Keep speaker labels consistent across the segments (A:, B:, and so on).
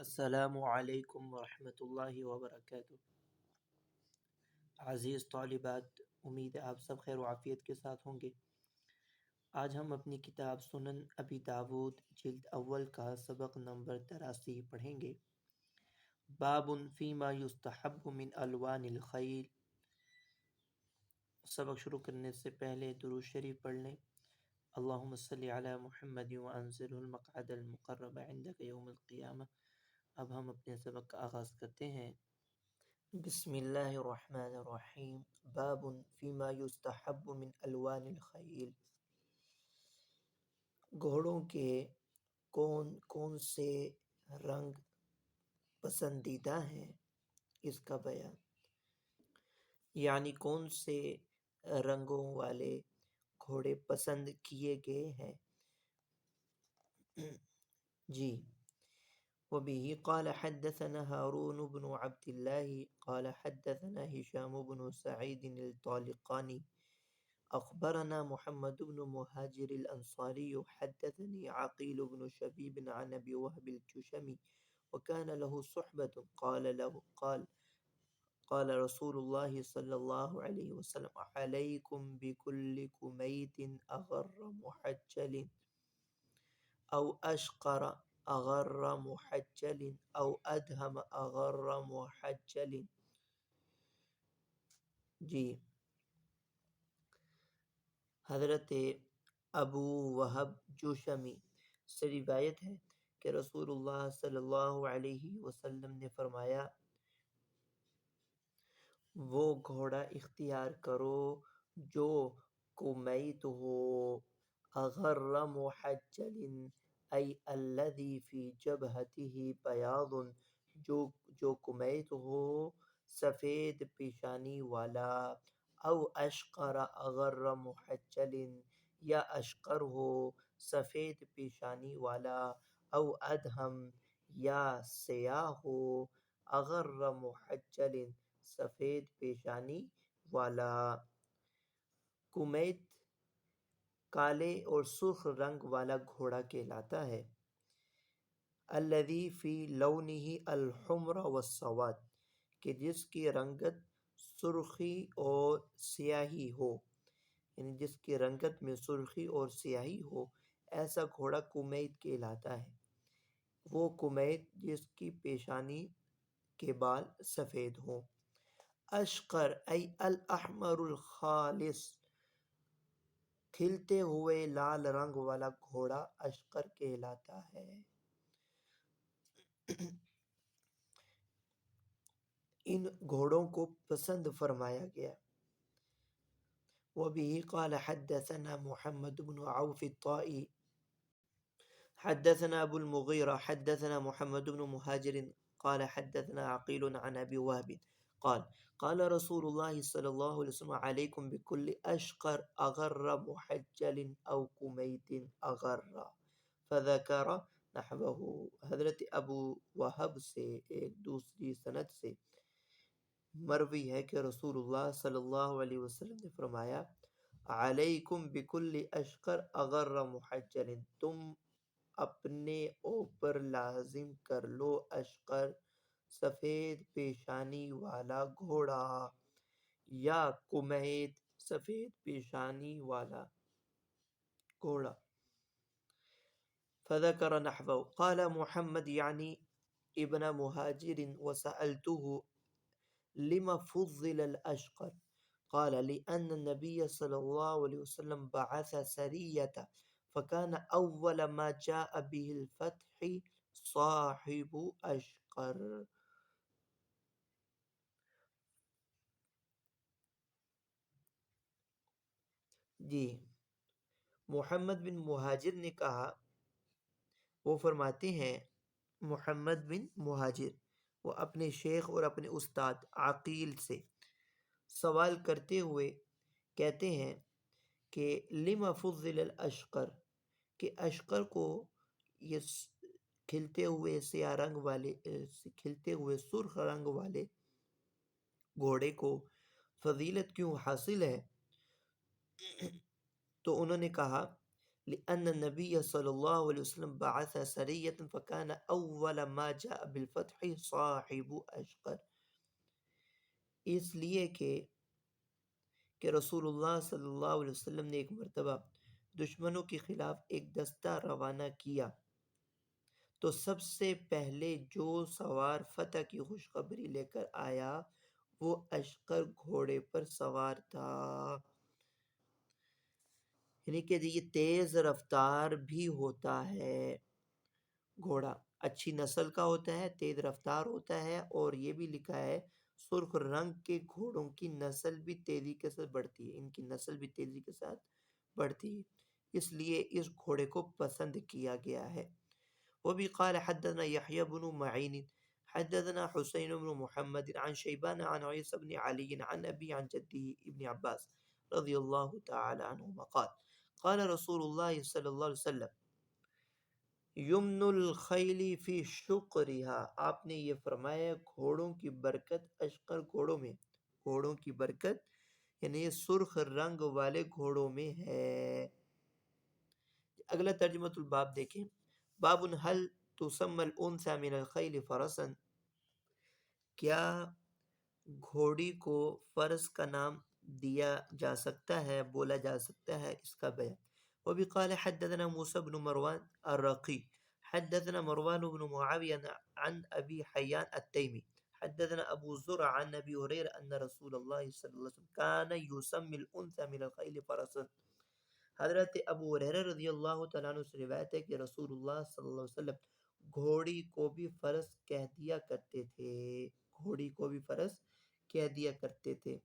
A: السلام علیکم ورحمۃ اللہ وبرکاتہ۔ عزیز طالبات، امید ہے آپ سب خیر و عافیت کے ساتھ ہوں گے۔ آج ہم اپنی کتاب سنن ابی داود جلد اول کا سبق نمبر 83 پڑھیں گے۔ باب فیما یستحب من الوان الخیل۔ سبق شروع کرنے سے پہلے درود شریف پڑھ لیں۔ اللہم صلی علی محمد وانزلہ المقعد المقرب عندک یوم القیامہ۔ اب ہم اپنے سبق کا آغاز کرتے ہیں۔ بسم اللہ الرحمن الرحیم۔ باب فیما یستحب من الوان الخیل۔ گھوڑوں کے کون کون سے رنگ پسندیدہ ہیں، اس کا بیان، یعنی کون سے رنگوں والے گھوڑے پسند کیے گئے ہیں۔ جی، وبه قال حدثنا هارون بن عبد الله قال حدثنا هشام بن سعيد الطالقاني أخبرنا محمد بن مهاجر الأنصاري حدثني عقيل بن شبيب عن أبي وهب الجشمي وكان له صحبة قال رسول الله صلى الله عليه وسلم عليكم بكل كميت أغر محجل أو أشقر أغر محجل أو أدهم أغر محجل۔ جی، حضرت ابو وہب جوشمی سے روایت ہے کہ رسول اللہ صلی اللہ علیہ وسلم نے فرمایا، وہ گھوڑا اختیار کرو جو کمیت ہو، اغر محجل ای الذی فی جبہتہ بیاض، جو کمیت ہو سفید پیشانی والا، او اشقر اغر محجل، یا اشقر ہو سفید پیشانی والا، او ادہم یا سیاہ ہو اغر محجل سفید پیشانی والا۔ کمیت کالے اور سرخ رنگ والا گھوڑا کہلاتا ہے۔ الذی فی لونہ الحمر والسواد، کہ جس کی رنگت سرخی اور سیاہی ہو، یعنی جس کی رنگت میں سرخی اور سیاہی ہو، ایسا گھوڑا کمیت کہلاتا ہے۔ وہ کمیت جس کی پیشانی کے بال سفید ہوں۔ اشقر ای الاحمر الخالص، کھلتے ہوئے لال رنگ والا گھوڑا اشقر کہلاتا ہے۔ ان گھوڑوں کو پسند فرمایا گیا۔ وبه قال حدثنا محمد بن عوف الطائي حدثنا ابو المغيرة حدثنا محمد بن مهاجر قال حدثنا عقيل عن ابي وهب قال قال رسول الله صلى الله عليه وسلم عليكم بكل اشقر اغر محجل او كميت اغر، فذكر نحوه۔ حضرت ابو وہب سے ایک دوسری سند سے مروی ہے کہ رسول اللہ صلی اللہ علیہ وسلم نے فرمایا، علیکم بکل اشقر اغر محجل، تم اپنے اوپر لازم کر لو اشقر سفید پیشانی والا گھوڑا، یا کمیت سفید پیشانی والا گھوڑا۔ فذكر نحوه قال محمد یعنی ابن مہاجر وسألته لما فضل الاشقر قال لأن النبي صلى الله عليه وسلم بعث سرية فكان أول ما جاء به الفتح صاحب اشقر۔ جی، محمد بن مہاجر نے کہا، وہ فرماتے ہیں محمد بن مہاجر، وہ اپنے شیخ اور اپنے استاد عقیل سے سوال کرتے ہوئے کہتے ہیں کہ لما فضل الاشقر، کہ اشقر کو، یہ کھلتے ہوئے سیاہ رنگ والے، کھلتے ہوئے سرخ رنگ والے گھوڑے کو فضیلت کیوں حاصل ہے؟ تو انہوں نے کہا لأن النبي صلى الله عليه وسلم بعث سرية فكان أول ما جاء بالفتح صاحب أشقر، اس لیے کہ رسول اللہ صلی اللہ علیہ وسلم نے ایک مرتبہ دشمنوں کے خلاف ایک دستہ روانہ کیا تو سب سے پہلے جو سوار فتح کی خوشخبری لے کر آیا وہ اشقر گھوڑے پر سوار تھا، یعنی کہ یہ تیز رفتار بھی ہوتا ہے، گھوڑا اچھی نسل کا ہوتا ہے، تیز رفتار ہوتا ہے، اور یہ بھی لکھا ہے سرخ رنگ کے گھوڑوں کی نسل بھی تیزی کے ساتھ بڑھتی ہے، ان کی نسل بھی تیزی کے ساتھ بڑھتی ہے، اس لیے اس گھوڑے کو پسند کیا گیا ہے۔ وبه قال حدثنا يحيى بن معين حدثنا حسين بن محمد عن شيبان عن عيسى بن علي عن أبي عن جده ابن عباس رضي الله تعالى عنهما قال قال رسول الله صلى الله عليه وسلم یمن الخیل فی شقرها، آپ نے یہ فرمایا گھوڑوں کی برکت اشقر گھوڑوں میں، گھوڑوں کی برکت یعنی سرخ رنگ والے گھوڑوں میں ہے۔ اگلا ترجمہ الباب دیکھیں، باب هل تسمى الانثى من الخیل فرسا، کیا گھوڑی کو فرس کا نام دیا جا سکتا ہے، بولا جا سکتا ہے، اس کا بیان۔ وبه قال حدثنا موسى بن مروان الرقي حدثنا مروان بن معاوية عن أبي حيان التيمي حدثنا أبو زرع عن أبي هريرة أن رسول الله صلى الله عليه وسلم كان يسمي الأنثى من الخيل فرسا، حضرت ابو ہریرہ رضی اللہ تعالیٰ عنہ سے روایت ہے کہ رسول اللہ صلی اللہ علیہ وسلم گھوڑی کو بھی فرس کہہ دیا کرتے تھے، گھوڑی کو بھی فرس کہہ دیا کرتے تھے۔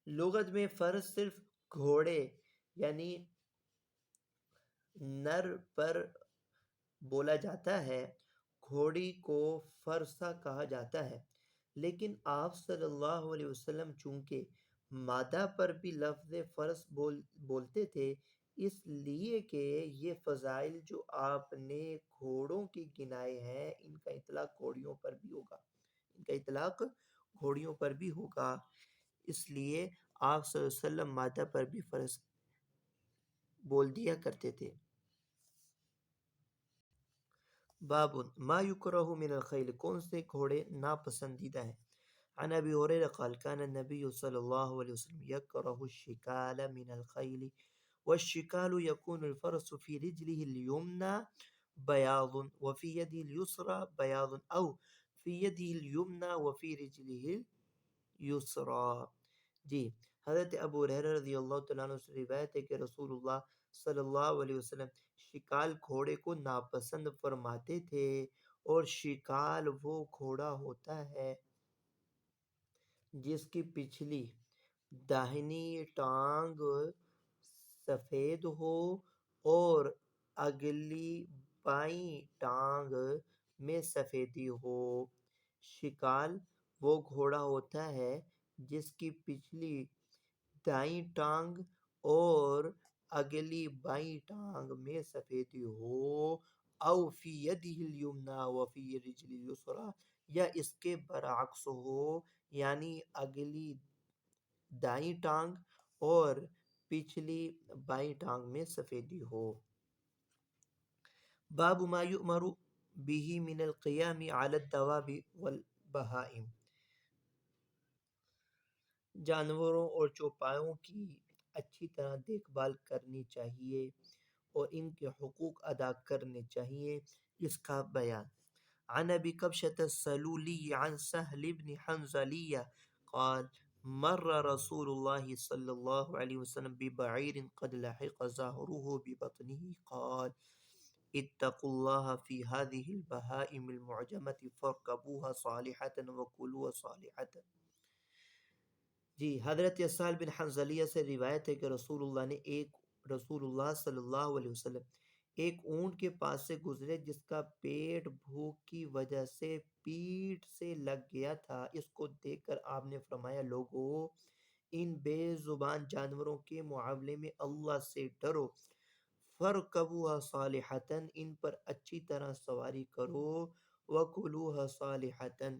A: لغت میں فرس صرف گھوڑے یعنی نر پر بولا جاتا ہے، گھوڑی کو فرسا کہا جاتا ہے، لیکن آپ صلی اللہ علیہ وسلم چونکہ مادہ پر بھی لفظ فرس بولتے تھے، اس لیے کہ یہ فضائل جو آپ نے گھوڑوں کی گنائے ہیں ان کا اطلاق گھوڑیوں پر بھی ہوگا، ان کا اطلاق گھوڑیوں پر بھی ہوگا، اس لیے آپ صلی اللہ علیہ وسلم مادہ پر بھی فرس بول دیا کرتے تھے۔ باب ما یکرہ من الخیل، کون سے گھوڑے ناپسندیدہ ہیں۔ عن ابی ہریرہ قال كان النبی صلی اللہ علیہ وسلم یکرہ الشکال من الخیل والشکال یکون الفرس في رجله اليمنى بياض وفي يده اليسرى بياض او في يده اليمنى وفي رجله اليسرى۔ جی، حضرت ابو ہریرہ رضی اللہ تعالیٰ عنہ سے روایت ہے کہ رسول اللہ صلی اللہ علیہ وسلم شکال گھوڑے کو ناپسند فرماتے تھے، اور شکال وہ گھوڑا ہوتا ہے جس کی پچھلی داہنی ٹانگ سفید ہو اور اگلی بائیں ٹانگ میں سفیدی ہو۔ شکال وہ گھوڑا ہوتا ہے جس کی پچھلی دائیں ٹانگ اور اگلی بائیں ٹانگ میں سفیدی ہو، او فی یدہ الیمنی وفی رجلہ الیسری، یا اس کے برعکس ہو، یعنی اگلی دائیں ٹانگ اور پچھلی بائیں ٹانگ میں سفیدی ہو۔ باب ما یؤمر به من القیام علی الدواب والبہائم، جانوروں اور چوپایوں کی اچھی طرح دیکھ بھال کرنی چاہیے اور ان کے حقوق ادا کرنے چاہیے، اس کا بیان۔ عن ابی کبشۃ السلولی عن سہل بن حنظلیہ قال مر رسول اللہ صلی اللہ علیہ وسلم ببعیر قد لحق ظہره ببطنه قال اتقوا اللہ فی هذه البہائم المعجمة فارکبوها صالحة وکلوها صالحة۔ جی، حضرت سہل بن حنظلیہ سے روایت ہے کہ رسول اللہ صلی اللہ علیہ وسلم ایک اونٹ کے پاس سے گزرے جس کا پیٹ بھوک کی وجہ سے پیٹھ سے لگ گیا تھا، اس کو دیکھ کر آپ نے فرمایا لوگو، ان بے زبان جانوروں کے معاملے میں اللہ سے ڈرو، فرکبوها صالحتاً، ان پر اچھی طرح سواری کرو، وکلوها صالحتاً،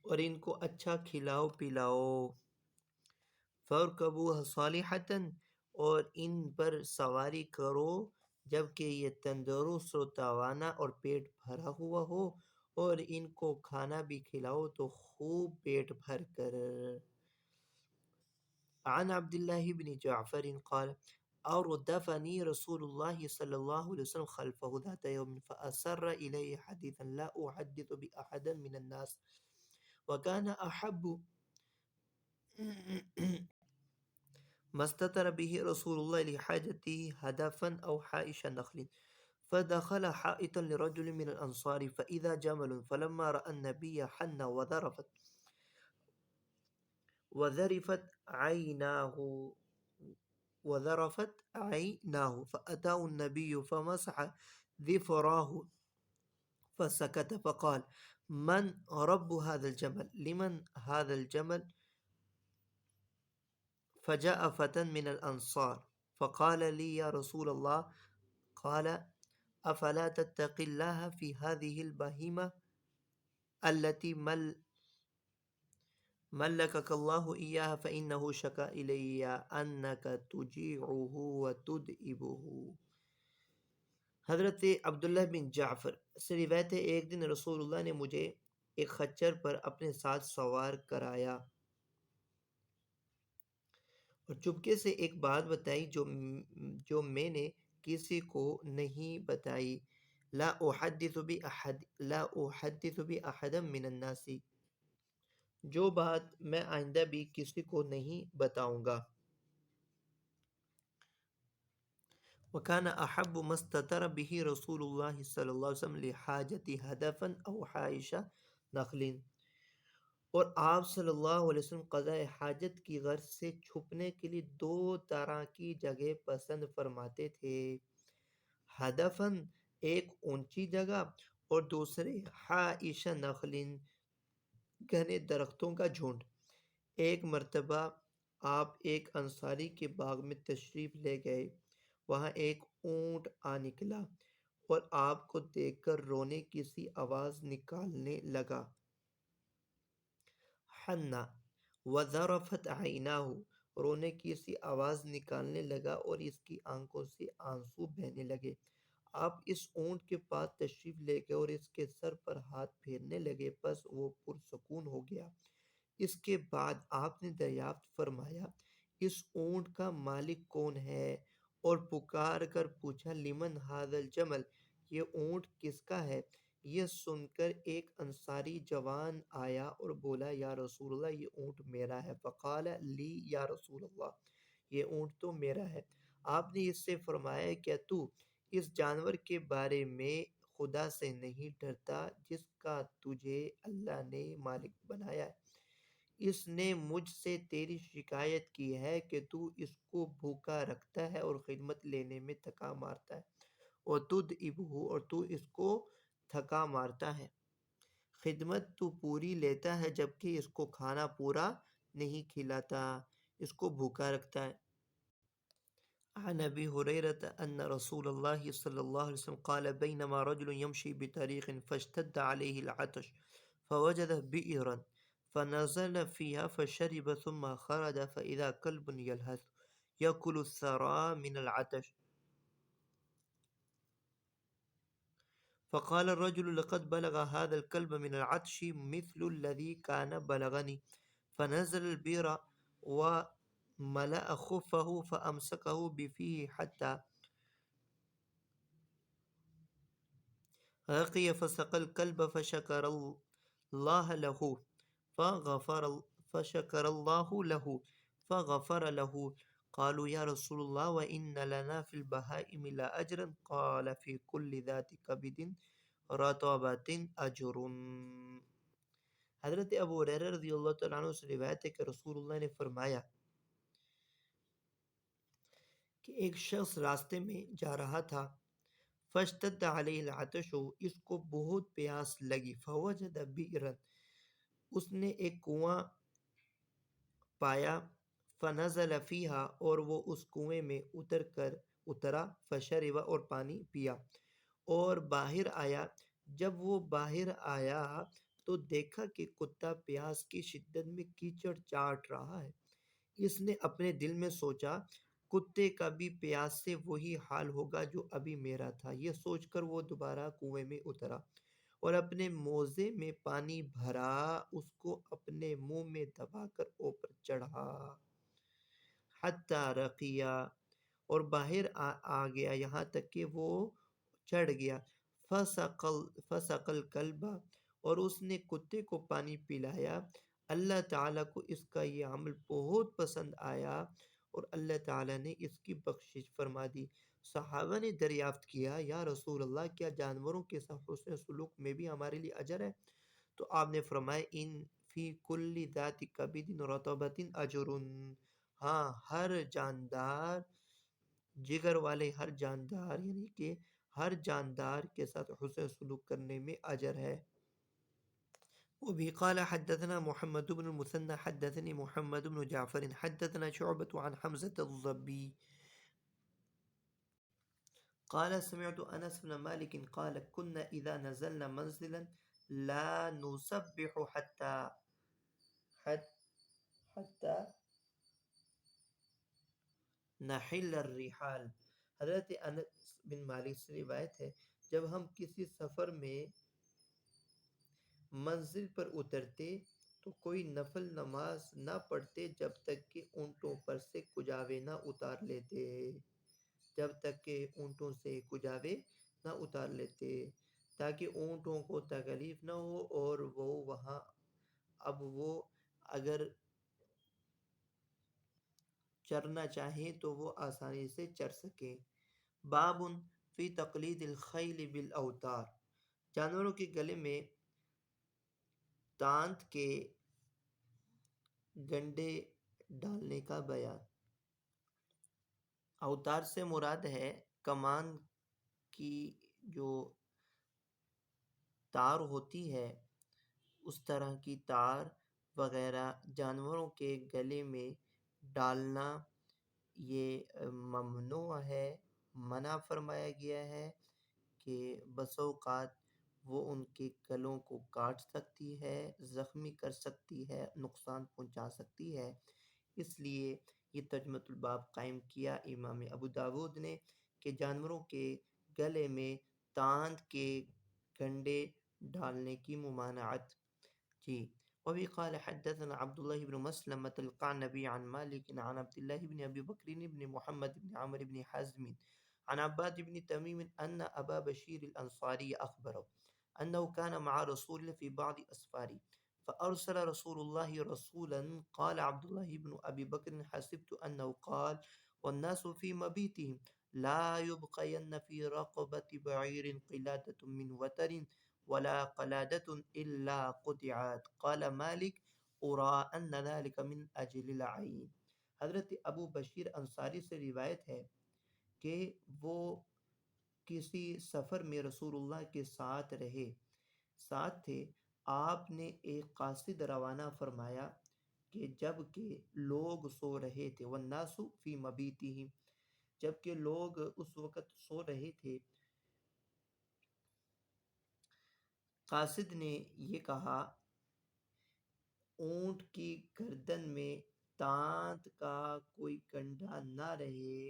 A: اور ان کو اچھا کھلاؤ پلاؤ، فَارْكَبُوهَا صَالِحَةً، اور ان پر سواری کرو جبکہ یہ تندرست و توانا اور پیٹ بھرا ہوا ہو، اور ان کو کھانا بھی کھلاؤ تو خوب پیٹ بھر کر۔ عن عبد الله بن جعفر قال أردفني رسول الله صلى الله عليه وسلم خلفه ذات يوم فأسر إليه حديثا لا أحدث بأحد من الناس وكان أحب ما استتر به رسول الله لحاجته هدفا أو حائش نخل فدخل حائطا لرجل من الأنصار فإذا جمل فلما رأى النبي حن وذرفت عيناه فأتاه النبي فمسح ذفراه فسكت فقال من رب هذا الجمل لمن هذا الجمل فجاء فتى من الأنصار فقال لي يا رسول الله قال أفلا تتقي الله في هذه البهيمة التي ملكك الله إياها فإنه شكا إلي أنك تجيعه وتدئبه۔ حضرت عبداللہ بن جعفر سے روایت ہے ایک دن رسول اللہ نے مجھے ایک خچر پر اپنے ساتھ سوار کرایا اور چپکے سے ایک بات بتائی جو میں نے کسی کو نہیں بتائی، لا احدث بأحد من الناس، جو بات میں آئندہ بھی کسی کو نہیں بتاؤں گا۔ وَكَانَ أَحَبُّ مَا اسْتَتَرَ بِهِ رسول اللہ صلی اللہ علیہ وسلم لِحَاجَةِ هَدَفًا أَوْ حَائِشَ نَخْلٍ، اور آپ صلی اللہ علیہ وسلم قضاء حاجت کی غرض سے چھپنے کے لیے دو طرح کی جگہ پسند فرماتے تھے، ہدفن ایک اونچی جگہ اور دوسرے حائش نخل گھنے درختوں کا جھنڈ۔ ایک مرتبہ آپ ایک انصاری کے باغ میں تشریف لے گئے، وہاں ایک اونٹ آ نکلا اور آپ کو دیکھ کر رونے کی سی آواز نکالنے لگا، حنا وذرفت عیناہ، رونے کی سی آواز نکالنے لگا اور اس کی آنکھوں سے آنسو بہنے لگے۔ آپ اس اونٹ کے پاس تشریف لے گئے اور اس کے سر پر ہاتھ پھیرنے لگے، پس وہ پرسکون ہو گیا۔ اس کے بعد آپ نے دریافت فرمایا اس اونٹ کا مالک کون ہے، اور پکار کر پوچھا لمن ھذا الجمل، یہ اونٹ کس کا ہے؟ یہ سن کر ایک انصاری جوان آیا اور بولا یا رسول اللہ یہ اونٹ میرا ہے۔ فقال لی یا رسول اللہ، یہ اونٹ تو میرا ہے۔ آپ نے اس سے فرمایا کیا تو اس جانور کے بارے میں خدا سے نہیں ڈرتا جس کا تجھے اللہ نے مالک بنایا ہے؟ اس نے مجھ سے تیری شکایت کی ہے کہ تو اس کو بھوکا رکھتا ہے اور خدمت لینے میں تھکا مارتا ہے، اور اور تو اس کو تھکا مارتا ہے، خدمت تو پوری لیتا ہے جبکہ اس کو کھانا پورا نہیں کھلاتا، اس کو بھوکا رکھتا ہے۔ عن ابی ہریرہ ان رسول اللہ صلی اللہ علیہ وسلم قال بینما رجل یمشی بطریق فاشتد علیہ العطش فوجد بئرا فنزل فيها فشرب ثم خرج فإذا كلب يلهث يأكل الثرى من العطش فقال الرجل لقد بلغ هذا الكلب من العطش مثل الذي كان بلغني، فنزل البئر وملأ خفه فأمسكه بفيه حتى رقي فسقى الكلب فشكر الله له فغفر له قالوا يا رسول الله وإن لنا في البهائم لأجرا قال في كل ذات كبد رطبة أجر۔ حضرت ابو ہریرہ رضی اللہ تعالیٰ عنہ سے روایت ہے کہ رسول اللہ نے فرمایا کہ ایک شخص راستے میں جا رہا تھا، فاشتد علیہ العطش، اس کو بہت پیاس لگی، فوجد بئرا، اس نے ایک کنواں پایا، فنزل فیہا، اور وہ اس کنویں میں اترا، فشرب، اور پانی پیا، اور باہر آیا۔ جب وہ باہر آیا تو دیکھا کہ کتا پیاس کی شدت میں کیچڑ چاٹ رہا ہے۔ اس نے اپنے دل میں سوچا کتے کا بھی پیاس سے وہی حال ہوگا جو ابھی میرا تھا۔ یہ سوچ کر وہ دوبارہ کنویں میں اترا اور اپنے موزے میں پانی بھرا، اس کو اپنے منہ میں دبا کر اوپر چڑھا، حتی رقیہ، اور باہر آ گیا، یہاں تک کہ وہ چڑھ گیا۔ فسقل کلبہ، اور اس نے کتے کو پانی پلایا۔ اللہ تعالیٰ کو اس کا یہ عمل بہت پسند آیا اور اللہ تعالیٰ نے اس کی بخشش فرما دی۔ صحابہ نے دریافت کیا، یا رسول اللہ، کیا جانوروں کے ساتھ حسن سلوک میں بھی ہمارے لیے اجر ہے؟ تو آپ نے فرمایا، ان فی کل ذات کبد رطبۃ اجر، ہاں، ہر جاندار، جگر والے ہر جاندار، یعنی کہ ہر جاندار کے ساتھ حسن سلوک کرنے میں اجر ہے۔ وبه قال حدثنا محمد بن المثنى حدثني محمد بن جعفر حدثنا شعبة عن حمزة الضبي قال سمعت أنس بن مالك قال كنا إذا نزلنا منزلا لا نسبح حتى نحل الرحال۔ حضرت انس بن مالک سے روایت ہے، جب ہم کسی سفر میں منزل پر اترتے تو کوئی نفل نماز نہ پڑھتے جب تک کہ اونٹوں پر سے کجاوے نہ اتار لیتے، جب تک کہ اونٹوں سے کجاوے نہ اتار لیتے، تاکہ اونٹوں کو تکلیف نہ ہو اور وہ وہاں اب وہ اگر چرنا چاہیں تو وہ آسانی سے چر سکیں۔ باب فی تقلید الخیل بالاوتار، جانوروں کے گلے میں تانت کے گنڈے ڈالنے کا بیان۔ اوتار سے مراد ہے کمان کی جو تار ہوتی ہے، اس طرح کی تار وغیرہ جانوروں کے گلے میں ڈالنا یہ ممنوع ہے، منع فرمایا گیا ہے کہ بسا اوقات وہ ان کے گلوں کو کاٹ سکتی ہے، زخمی کر سکتی ہے، نقصان پہنچا سکتی ہے۔ اس لیے یہ ترجمۃ الباب قائم کیا امام ابو داود نے کہ جانوروں کے گلے میں تاند کے گنڈے ڈالنے کی ممانعت۔ جی، وبی قال حدثنا عبد الله بن مسلمة القعنبي عن مالك عن عبد الله بن أبي بكر بن محمد بن عمرو بن حزم عن عباد بن تميم أن أبا بشير الأنصاري أخبره أنه كان مع رسول في بعض أسفاره فأرسل رسول الله رسولا قال عبد الله بن أبي بكر حسبت أنه قال والناس في مبيتهم لا يبقين في رقبة بعير قلادة من وتر ولا قلادة إلا قطعت قال مالك أرى أن ذلك من أجل العين۔ حضرت ابو بشیر انصاری سے روایت ہے کہ وہ کسی سفر میں رسول اللہ کے ساتھ تھے، آپ نے ایک قاصد روانہ فرمایا کہ جب کہ لوگ سو رہے تھے، والناس فی مبیتہم، جب کہ لوگ اس وقت سو رہے تھے، قاصد نے یہ کہا، اونٹ کی گردن میں تانت کا کوئی گنڈا نہ رہے،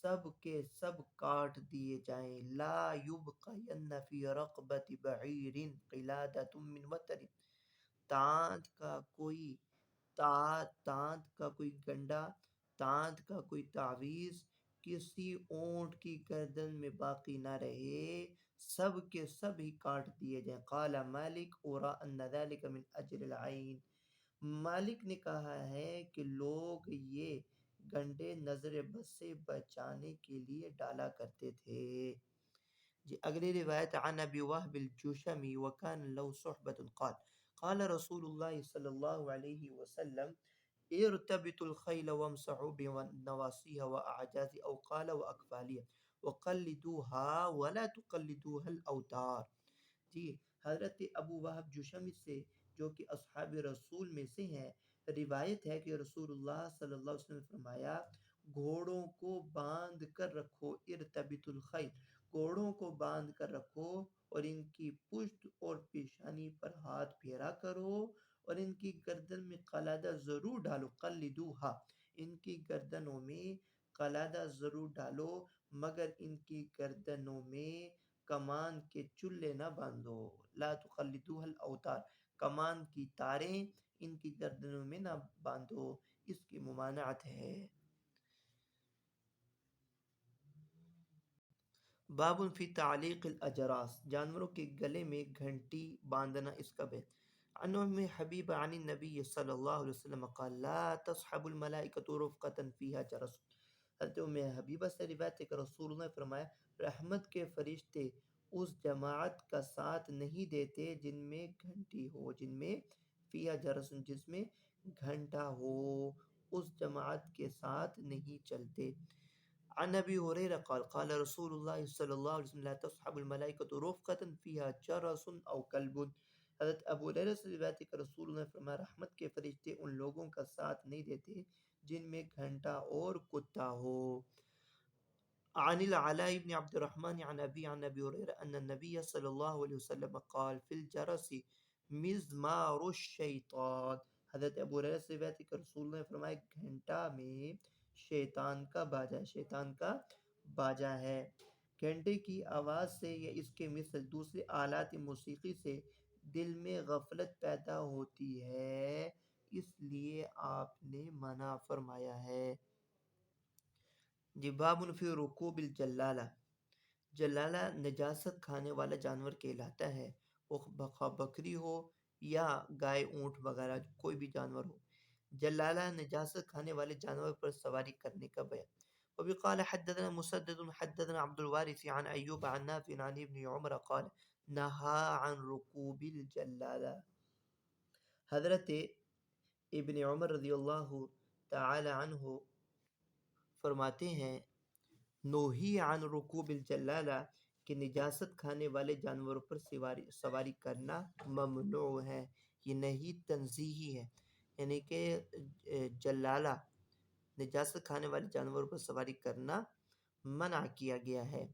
A: سب کے سب کاٹ دیے جائیں۔ لا یبقین فی رقبۃ بعیر قلادۃ من وتر، تانت کا کوئی گنڈا، تانت کا کوئی تعویذ کسی اونٹ کی گردن میں باقی نہ رہے، سب کے سب ہی کاٹ دیے جائیں۔ قال مالک اورا ان ذلک من اجل العین، مالک نے کہا ہے کہ لوگ یہ گنڈے نظر بد سے بچانے کے لیے ڈالا کرتے تھے۔ جی، اگلی روایت عن ابی وہب الجشمی وکان لو صحبت قال قال رسول اللہ صلی اللہ علیہ وسلم ارتبطوا الخیل وامسحوا بنواصیها واعجازها او قال واکفالها وقلدوها ولا تقلدوها الاوتار۔ جی، حضرت ابو وہب جشمی سے، جو کہ اصحاب رسول میں سے ہیں، روایت ہے کہ رسول اللہ صلی اللہ علیہ وسلم نے فرمایا، گھوڑوں کو باندھ کر رکھو، ارتبط الخیل، گھوڑوں کو باندھ کر رکھو اور ان کی پشت اور پیشانی پر ہاتھ پھیرا کرو اور ان کی گردن میں قلادہ ضرور ڈالو، قلدوہا، ان کی گردنوں میں قلادہ ضرور ڈالو، مگر ان کی گردنوں میں کمان کے چلے نہ باندھو۔ لا تقلدوها الاوتار، کمان کی تاریں ان کی گردنوں میں نہ باندھو، اس کی ممانعت ہے۔ باب فی تعلیق الاجراس، جانوروں کے گلے میں گھنٹی باندھنا، اس کا بیان۔ عن ام حبیب عن النبی صلی اللہ علیہ وسلم قال لا تصحب الملائکۃ رفقۃ فیہا جرس۔ حضرت ام حبیبہ سے روایت ہے کہ رسول اللہ نے فرمایا رحمت کے فرشتے اس جماعت کا ساتھ نہیں دیتے جن میں گھنٹی ہو، جن میں فیہا جرس، جس میں گھنٹا ہو، اس جماعت کے ساتھ نہیں چلتے۔ عن ابی ہریرہ قال قال رسول اللہ صلی اللہ علیہ وسلم لا تصحب الملائکۃ رفقۃ فیہا جرس او کلب۔ حضرت ابو ہریرہ سے روایت ہے کہ رسول اللہ نے فرمایا رحمت کے فرشتے ان لوگوں کا ساتھ نہیں دیتے جن میں گھنٹا اور کتا ہو۔ عن العلاء بن عبد الرحمن عن ابي عن ابي هريره ان النبي صلى الله عليه وسلم قال في الجرس مزمار الشیطان۔ حضرت ابو ہریرہ سے روایت ہے کہ رسول اللہ نے فرمایا گھنٹا میں شیطان کا باجا ہے، شیطان کا باجا ہے۔ گھنٹے کی آواز سے یا اس کے مثل دوسرے آلات موسیقی سے دل میں غفلت پیدا ہوتی ہے، اس لیے آپ نے منع فرمایا ہے۔ جی باب فی رکوب الجلالہ، جلالہ نجاست کھانے والا جانور کہلاتا ہے، وہ بخواہ بکری ہو یا گائے، اونٹ وغیرہ کوئی بھی جانور ہو۔ جلالہ نجاست کھانے والے جانور پر سواری کرنے کا بیان۔ وبی قال حدثنا مسدد حدثنا عبد الوارث عن ایوب عن نافع عن ابن عمر قال نهى عن رکوب الجلالہ۔ حضرت ابن عمر رضی اللہ تعالی عنہ فرماتے ہیں نوحی عن رکوب الجلالہ کہ نجاست کھانے والے جانوروں پر سواری کرنا ممنوع ہے۔ یہ نہیں تنزیہی ہے، یعنی کہ جلالہ نجاست کھانے والے جانوروں پر سواری کرنا منع کیا گیا ہے۔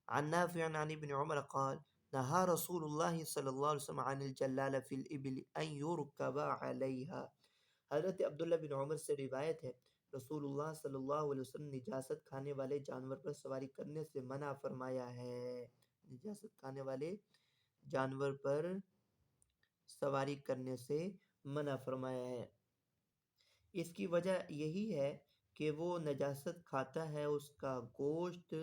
A: عن نافع عن ابن عمر قال نہا رسول اللہ صلی اللہ علیہ وسلم عن الجلالہ فی الابل ان یرکب علیہا۔ حضرت عبداللہ بن عمر سے روایت ہے رسول اللہ صلی اللہ علیہ وسلم نجاست کھانے والے جانور پر سواری کرنے سے منع فرمایا ہے، نجاست کھانے والے جانور پر سواری کرنے سے منع فرمایا ہے۔ اس کی وجہ یہی ہے کہ وہ نجاست کھاتا ہے، اس کا گوشت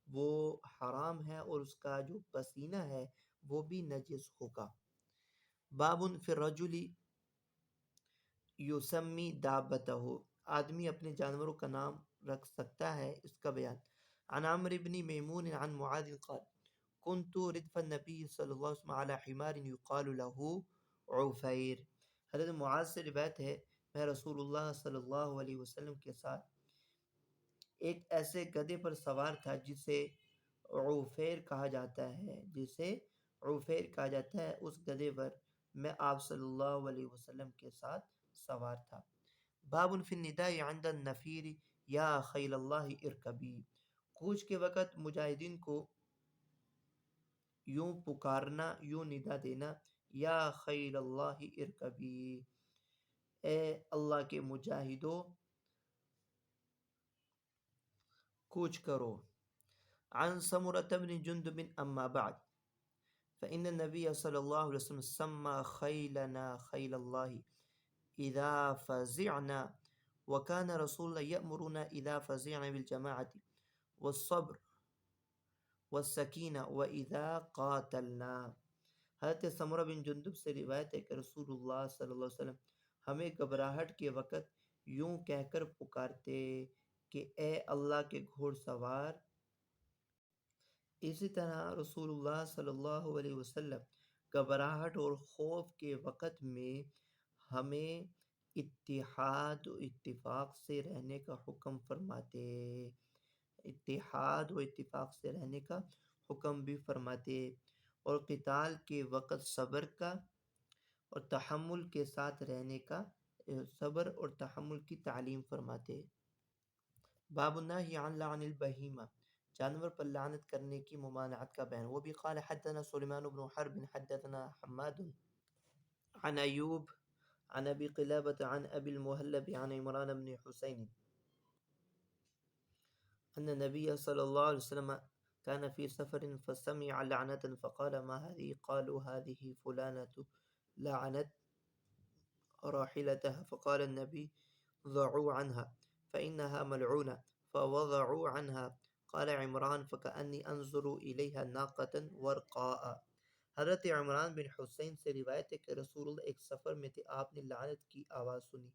A: وہ حرام ہے اور اس کا جو پسینہ ہے وہ بھی نجس ہوگا۔ باب فی الرجل یسمی دابتہ، آدمی اپنے جانوروں کا نام رکھ سکتا ہے، اس کا بیان۔ عن عمرو بن میمون عن معاذ قال كنت ردف النبی صلی اللہ علیہ وسلم على حمار يقال له عفیر۔ حضرت معاذ سے روایت ہے میں رسول اللہ صلی اللہ علیہ وسلم کے ساتھ ایک ایسے گدھے پر سوار تھا جسے عفیر کہا جاتا ہے، جسے عفیر کہا جاتا ہے، اس گدھے پر میں آپ صلی اللہ علیہ وسلم کے ساتھ سوار تھا۔ باب فی النداء عند النفیر یا خیل اللہ ارکبی، کوچ کے وقت مجاہدین کو یوں پکارنا، یوں ندا دینا یا خیل اللہ ارکبی، اے اللہ کے مجاہدوں کوچ کرو۔ عن سمرة بن جندب اما بعد فإن النبي صلى الله عليه وسلم سمى خيلنا خيل الله إذا فزعنا، وكان رسول الله يأمرنا إذا فزعنا بالجماعة والصبر والسکینہ وَإِذَا قَاتَلْنَا۔ حضرت سمرہ بن جندب سے روایت ہے کہ رسول اللہ صلی اللہ علیہ وسلم ہمیں گھبراہٹ کے وقت یوں کہہ کر پکارتے کہ اے اللہ کے گھوڑ سوار۔ اسی طرح رسول اللہ صلی اللہ علیہ وسلم گھبراہٹ اور خوف کے وقت میں ہمیں اتحاد و اتفاق سے رہنے کا حکم فرماتے، اتحاد و اتفاق سے رہنے کا حکم بھی فرماتے، اور قتال کے وقت صبر کا اور تحمل کے ساتھ رہنے کا، صبر اور تحمل کی تعلیم فرماتے۔ باب النہی عن لعن البہیمہ، جانور پر لعنت کرنے کی ممانعت کا بیان۔ وہ بھی قال حدثنا سلیمان بن حرب حدثنا حماد عن ایوب عن ابی قلابة عن ابی المہلب عن عمران بن حسین أن النبي صلى الله عليه وسلم كان في سفر فسمع لعنة فقال ما هذه؟ قالوا هذه فلانة لعنت راحلتها. فقال النبي ضعوا عنها فإنها ملعونة، فوضعوا عنها. قال عمران فكأني أنظر إليها ناقة ورقاء۔ حضرت عمران بن حسین سے روایت ہے کہ رسول اللہ ایک سفر میں تھے، آپ نے لعنت کی آواز سنی۔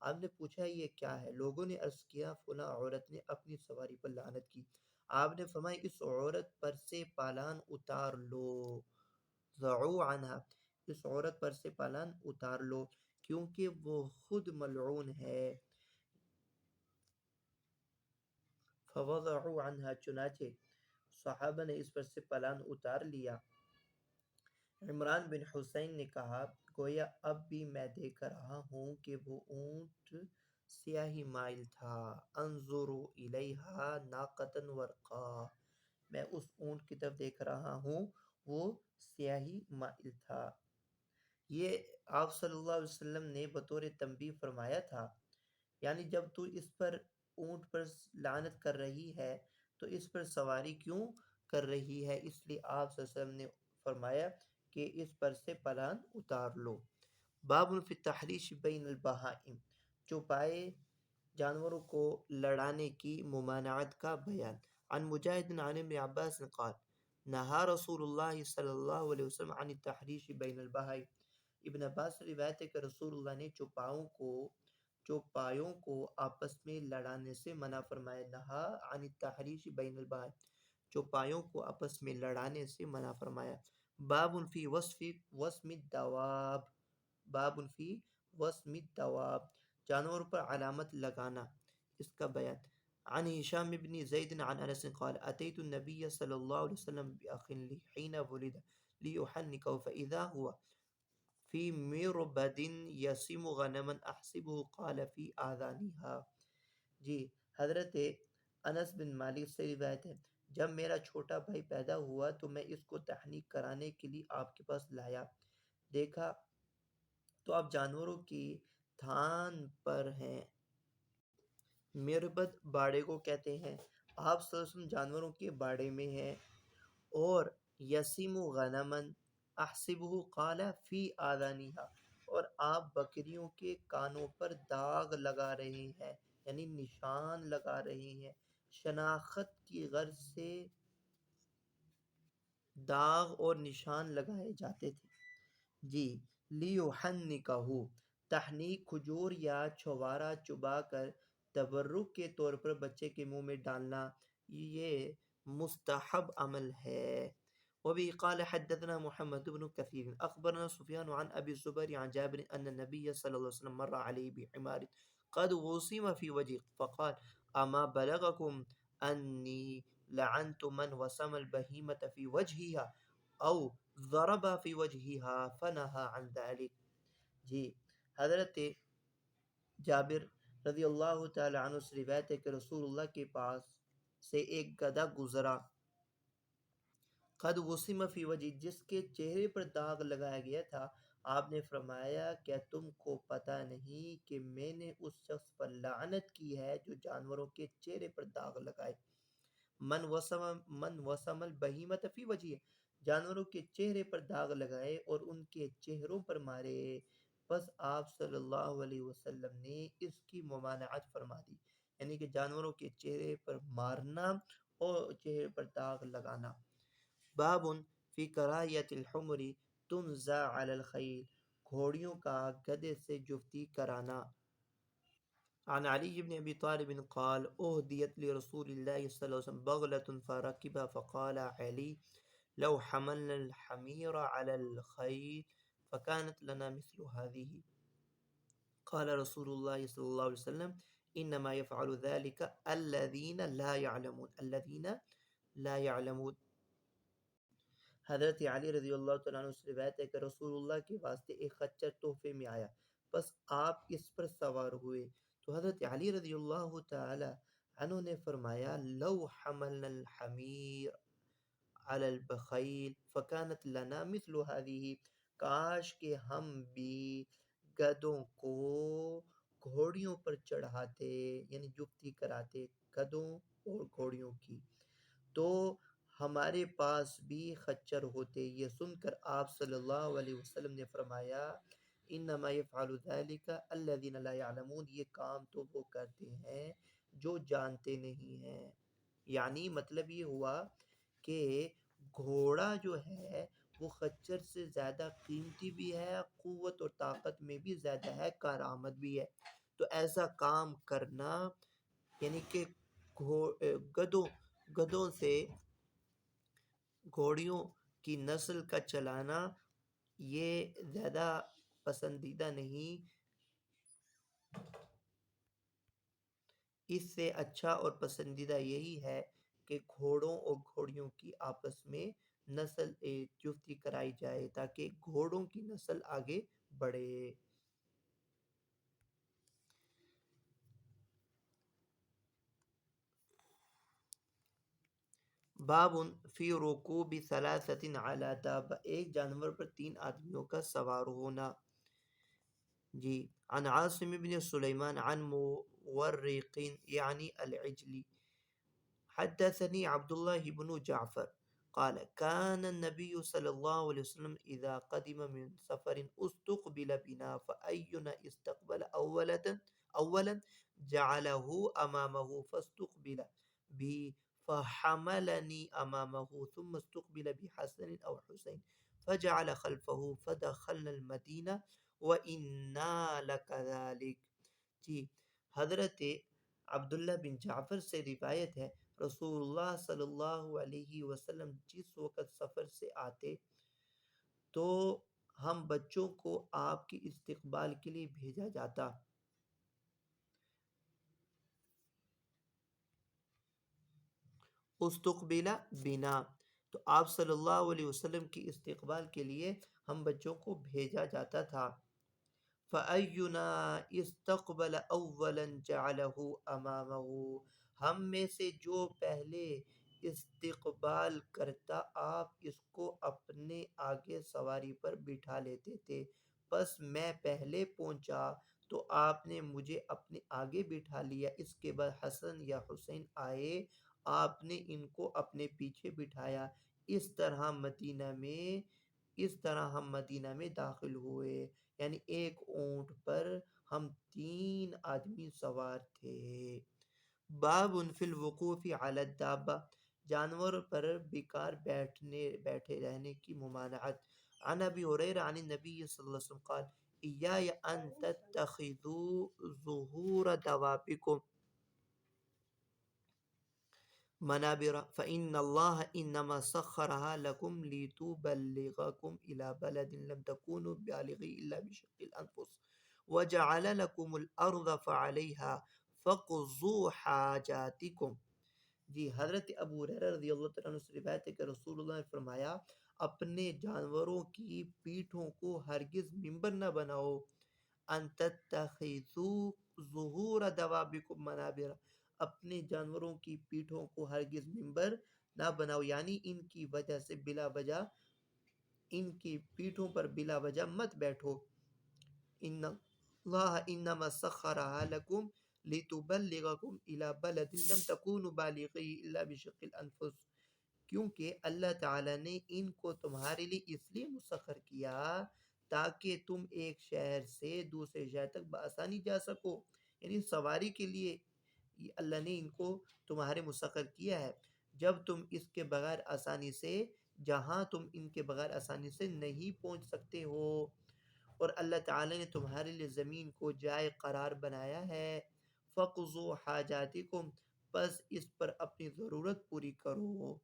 A: آپ نے پوچھا یہ کیا ہے؟ لوگوں نے عرض کیا فلاں عورت نے اپنی سواری پر لعنت کی۔ آپ نے فرمایا اس عورت پر سے پالان اتار لو، ضعوا عنہا، اس عورت پر سے پالان اتار لو کیونکہ وہ خود ملعون ہے۔ فوضعوا عنہا، چنانچہ صحابہ نے اس پر سے پالان اتار لیا۔ عمران بن حسین نے کہا گویا اب بھی میں دیکھ رہا ہوں کہ وہ اونٹ سیاہی مائل تھا۔ انظر الیہا ناقۃ ورقا، میں اس اونٹ کی طرف دیکھ رہا ہوں وہ سیاہی مائل تھا۔ یہ آپ صلی اللہ علیہ وسلم نے بطور تنبیہ فرمایا تھا، یعنی جب تو اس پر اونٹ پر لعنت کر رہی ہے تو اس پر سواری کیوں کر رہی ہے؟ اس لیے آپ صلی اللہ علیہ وسلم نے فرمایا کہ اس پر سے پلان اتار لو۔ باب فی التحریش بین البہائم، چوپائے جانوروں کو لڑانے کی ممانعت کا بیان۔ عن مجاہد عن ابن عباس قال نہا رسول اللہ صلی اللہ علیہ وسلم عن التحریش بین البہائم۔ ابن عباس سے روایت ہے کہ رسول اللہ نے چوپایوں کو آپس میں لڑانے سے منع فرمایا۔ نہا عن التحریش بین البہائم، چوپایوں کو آپس میں لڑانے سے منع فرمایا۔ باب فی وسم الدواب، باب فی وسم الدواب، جانوروں پر علامت لگانا، اس کا بیان۔ عن هشام بن زید عن انس قال اتيت النبي صلى الله عليه وسلم باخ لي حين ولد ليحنكه فاذا هو في مربد يسم غنما احسبه قال في اذانها۔ جی، حضرت انس بن مالک سے روایت ہے جب میرا چھوٹا بھائی پیدا ہوا تو میں اس کو تحنیک کرانے کے لیے آپ کے پاس لایا، دیکھا تو آپ جانوروں کی تھان پر ہیں۔ مربد باڑے کو کہتے ہیں۔ آپ صلی اللہ علیہ وسلم جانوروں کے باڑے میں ہیں اور یسیم غنمن احسبہ قال فی آذانہا، اور آپ بکریوں کے کانوں پر داغ لگا رہے ہیں، یعنی نشان لگا رہے ہیں۔ شناخت کی غرض سے داغ اور نشان لگائے جاتے تھے۔ جی، لیحنکہ، تحنیک کھجور یا چھوارا چبا کر تبرک کے طور پر بچے کے منہ میں ڈالنا، یہ مستحب عمل ہے۔ وبه قال حدثنا محمد بن كثير اخبرنا سفيان عن ابي الزبير عن جابر ان النبي صلى الله عليه وسلم مر عليه بحمار قد وصم في وجهه فقال اما بلغكم اني لعنت من وسم البهيمة في وجهها او ضرب في وجهها فنهى عن ذلك۔ جی، حضرت جابر رضی اللہ تعالی عنہ سے روایت ہے کہ رسول اللہ کے پاس سے ایک گدھا گزرا، قد وسم فی وجہ، جس کے چہرے پر داغ لگایا گیا تھا۔ آپ نے فرمایا کیا تم کو پتہ نہیں کہ میں نے اس شخص پر لعنت کی ہے جو جانوروں کے چہرے پر داغ لگائے؟ من وسم البہیمۃ فی وجہ، جانوروں کے چہرے پر داغ لگائے اور ان کے چہروں پر مارے۔ بس آپ صلی اللہ علیہ وسلم نے اس کی ممانعت فرما دی، یعنی کہ جانوروں کے چہرے پر مارنا اور چہرے پر داغ لگانا۔ باب فی کراہیت الحمر تنزع علی الخیل، گھوڑیوں کا گدھے سے جفتی کرانا۔ عن علی بن ابی طالب قال اہدیت لرسول اللہ صلی اللہ علیہ وسلم بغلۃ فرکبها فقال علی لو حملنا الحمیر علی الخیل فكانت لنا مثل هذه۔ قال رسول اللہ صلی اللہ علیہ وسلم انما يفعل ذلك الذين لا يعلمون، الذين لا يعلمون۔ حضرت علی رضی اللہ تعالیٰ عنہ سے روایت ہے کہ رسول اللہ کے واسطے ایک خچر تحفے میں آیا، بس آپ اس پر سوار ہوئے تو حضرت علی رضی اللہ تعالی عنہ نے فرمایا لو حملنا الحمیر علی البخیل فکانت لنا مثل هذه، کاش کہ ہم بھی گدوں کو گھوڑیوں پر چڑھاتے، یعنی جفتی کراتے، گدوں اور گھوڑیوں کی، تو ہمارے پاس بھی خچر ہوتے۔ یہ سن کر آپ صلی اللہ علیہ وسلم نے فرمایا انما یفعل ذلک الذین لا یعلمون، یہ کام تو وہ کرتے ہیں جو جانتے نہیں ہیں۔ یعنی مطلب یہ ہوا کہ گھوڑا جو ہے وہ خچر سے زیادہ قیمتی بھی ہے، قوت اور طاقت میں بھی زیادہ ہے، کارآمد بھی ہے۔ تو ایسا کام کرنا یعنی کہ گدوں گدوں سے گھوڑیوں کی نسل کا چلانا یہ زیادہ پسندیدہ نہیں، اس سے اچھا اور پسندیدہ یہی ہے کہ گھوڑوں اور گھوڑیوں کی آپس میں نسل جفتی کرائی جائے تاکہ گھوڑوں کی نسل آگے بڑھے۔ باب فی رکوب ثلاثت علی دابہ، ایک جانور پر 3 آدمیوں کا سوار ہونا۔ جی، عن عاصم بن سلیمان عن مورق یعنی العجلی حدثني عبد الله بن جعفر قال كان النبي صلى الله عليه وسلم إذا قدم من سفر استقبل بنا فأينا استقبل أولا جعله أمامه فاستقبل بي فحملني أمامه ثم استقبل بحسن أو حسين فجعل خلفه فدخلنا المدينة وإنا لكذلك۔ جی، حضرت عبداللہ بن جعفر سے روایت ہے رسول اللہ صلی اللہ علیہ وسلم جس وقت سفر سے آتے تو ہم بچوں کو آپ کی استقبال کے لیے بھیجا جاتا۔ استقبیلا بنا، تو آپ صلی اللہ علیہ وسلم کی استقبال کے لیے ہم بچوں کو بھیجا جاتا تھا۔ فَأَيُّنَا اسْتَقْبَلَ أَوَّلًا جَعَلَهُ أَمَامَهُ، ہم میں سے جو پہلے استقبال کرتا آپ اس کو اپنے آگے سواری پر بٹھا لیتے تھے، پس میں پہلے پہنچا تو آپ نے مجھے اپنے آگے بٹھا لیا، اس کے بعد حسن یا حسین آئے، آپ نے ان کو اپنے پیچھے بٹھایا، اس طرح ہم مدینہ میں داخل ہوئے۔ یعنی ایک اونٹ پر ہم 3 آدمی سوار تھے۔ باب فی الوقوف علی الدابہ، جانور پر بیکار بیٹھے رہنے کی ممانعت۔ عن ابی ہریرہ عن النبی صلی اللہ علیہ وسلم قال ایایا ان تتخذوا ظہور دوابکم منابر فإن الله إنما سخرها لكم لتبلغكم إلى بلد لم تكونوا بالغي إلا بشق الأنفس وجعل لكم الأرض فعليها فقضوا حاجاتكم۔ جی، حضرت ابو ہریرہ رضی اللہ عنہ سے روایت ہے کہ رسول اللہ نے فرمایا اپنے جانوروں کی پیٹھوں کو ہرگز ممبر نہ بناؤ۔ ان تتخذوا ظہور دوابکم منابر، اپنے جانوروں کی پیٹھوں کو ہرگز ممبر نہ بناؤ، یعنی ان کی وجہ سے بلا وجہ ان کی پیٹھوں پر بلا وجہ مت بیٹھو۔ ان اللہ انما سخرها لكم لتبلغكم الى بلد لم تكونوا بالغيه الا بشق الانفس، کیونکہ اللہ تعالی نے ان کو تمہارے لیے اس لیے مسخر کیا تاکہ تم ایک شہر سے دوسرے شہر تک بآسانی جا سکو، یعنی سواری کے لیے اللہ نے ان کو تمہارے مسخر کیا ہے، جب تم اس کے بغیر آسانی سے جہاں تم ان کے بغیر آسانی سے نہیں پہنچ سکتے ہو، اور اللہ تعالی نے تمہارے لیے زمین کو جائے قرار بنایا ہے۔ فَقْضُوا حَاجَاتِكُمْ، پس اس پر اپنی ضرورت پوری کرو۔